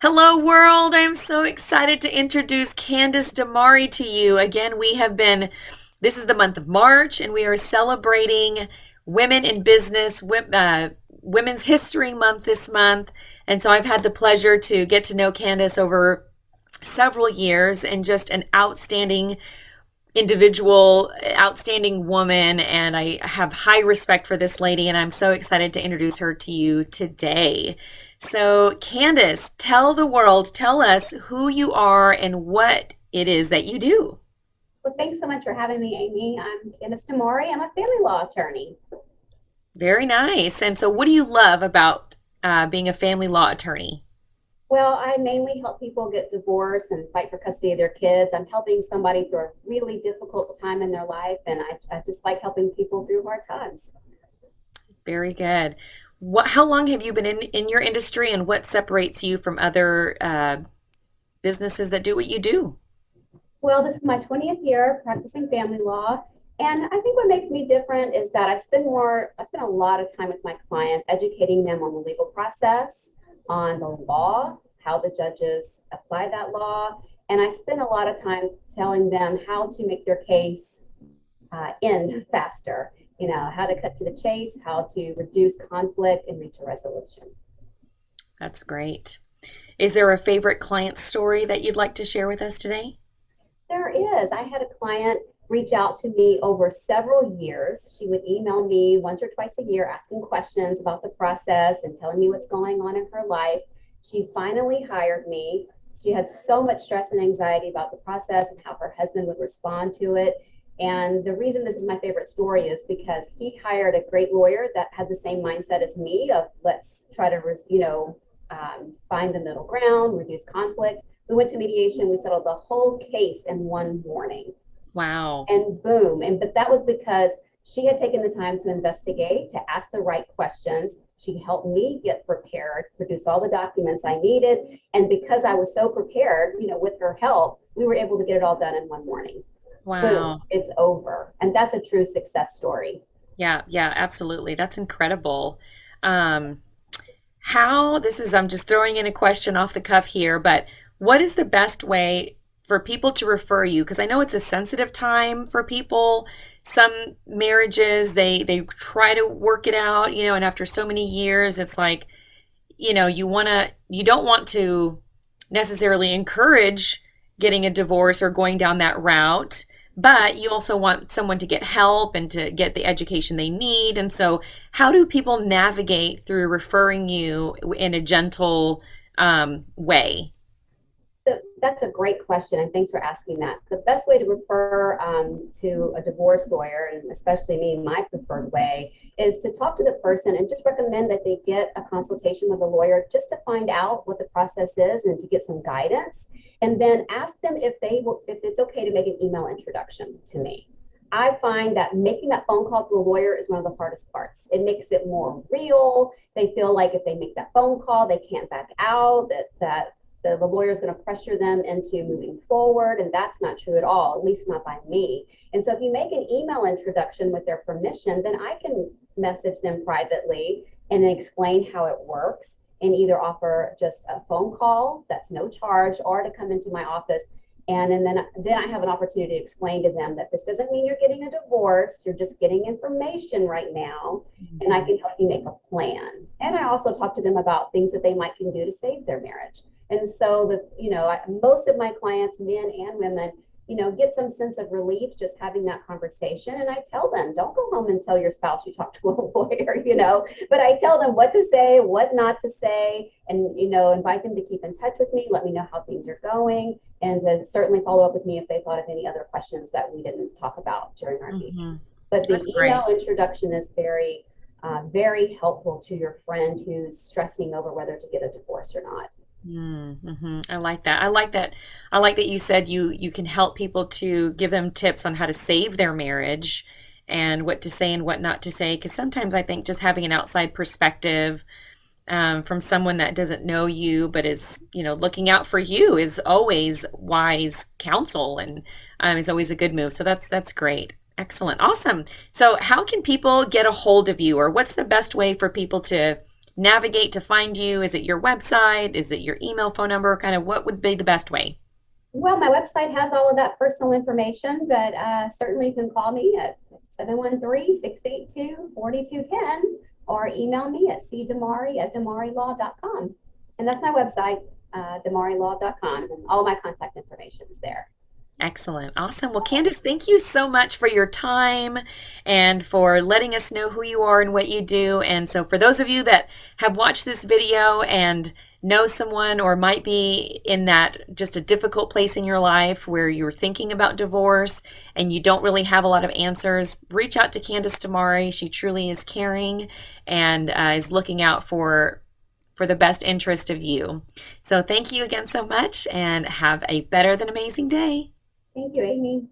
Hello, world. I'm so excited to introduce Candace Demary to you. Again, this is the month of March, and we are celebrating Women in Business, Women's History Month this month. And so I've had the pleasure to get to know Candace over several years and just an outstanding individual, outstanding woman. And I have high respect for this lady, and I'm so excited to introduce her to you today. So, Candace, tell the world, tell us who you are and what it is that you do. Well, thanks so much for having me, Amy. I'm Candace Demary. I'm a family law attorney. Very nice. And so, what do you love about being a family law attorney? Well, I mainly help people get divorced and fight for custody of their kids. I'm helping somebody through a really difficult time in their life, and I just like helping people through hard times. Very good. How long have you been in your industry, and what separates you from other businesses that do what you do? Well, this is my 20th year practicing family law. And I think what makes me different is that I spend a lot of time with my clients, educating them on the legal process, on the law, how the judges apply that law. And I spend a lot of time telling them how to make their case end faster, how to cut to the chase, how to reduce conflict and reach a resolution. That's great. Is there a favorite client story that you'd like to share with us today? There is. I had a client reach out to me over several years. She would email me once or twice a year asking questions about the process and telling me what's going on in her life. She finally hired me. She had so much stress and anxiety about the process and how her husband would respond to it. And the reason this is my favorite story is because he hired a great lawyer that had the same mindset as me of let's try to, find the middle ground, reduce conflict. We went to mediation. We settled the whole case in one morning, Wow. and boom. And but that was because she had taken the time to investigate, to ask the right questions. She helped me get prepared, produce all the documents I needed, and because I was so prepared, with her help, we were able to get it all done in one morning. Boom, Wow. it's over. And that's a true success story. Yeah, yeah, absolutely. That's incredible. Um, I'm just throwing in a question off the cuff here, but what is the best way for people to refer you? Because I know it's a sensitive time for people. Some marriages, they try to work it out, and after so many years, it's like, you don't want to necessarily encourage getting a divorce or going down that route, but you also want someone to get help and to get the education they need. And so, how do people navigate through referring you in a gentle way? That's a great question, and thanks for asking that. The best way to refer to a divorce lawyer, and especially me, my preferred way, is to talk to the person and just recommend that they get a consultation with a lawyer just to find out what the process is and to get some guidance, and then ask them if it's okay to make an email introduction to me. I find that making that phone call to a lawyer is one of the hardest parts. It makes it more real. They feel like if they make that phone call, they can't back out, that the lawyer is going to pressure them into moving forward. And that's not true at all, at least not by me. And so if you make an email introduction with their permission, then I can message them privately and explain how it works and either offer just a phone call that's no charge or to come into my office. And then I have an opportunity to explain to them that this doesn't mean you're getting a divorce. You're just getting information right now, and I can help you make a plan. And I also talk to them about things that they might can do to save their marriage. And so most of my clients, men and women, get some sense of relief just having that conversation. And I tell them, don't go home and tell your spouse you talked to a lawyer, but I tell them what to say, what not to say, and, invite them to keep in touch with me, let me know how things are going, and to certainly follow up with me if they thought of any other questions that we didn't talk about during our meeting. Hmm. But the That's email great. introduction is very helpful to your friend who's stressing over whether to get a divorce or not. Mm-hmm. I like that. I like that. I like that you said you can help people to give them tips on how to save their marriage and what to say and what not to say. Because sometimes I think just having an outside perspective from someone that doesn't know you but is looking out for you is always wise counsel and is always a good move. So that's great. Excellent. Awesome. So how can people get a hold of you, or what's the best way for people to navigate to find you? Is it your website? Is it your email, phone number? Kind of what would be the best way? Well, my website has all of that personal information, but certainly you can call me at 713-682-4210 or email me at cdemary@demarylaw.com. And that's my website, demarylaw.com, and all my contact information is there. Excellent. Awesome. Well, Candace, thank you so much for your time and for letting us know who you are and what you do. And so for those of you that have watched this video and know someone or might be in that just a difficult place in your life where you're thinking about divorce and you don't really have a lot of answers, reach out to Candace Demary. She truly is caring and is looking out for the best interest of you. So thank you again so much and have a better than amazing day. Thank you, Amy.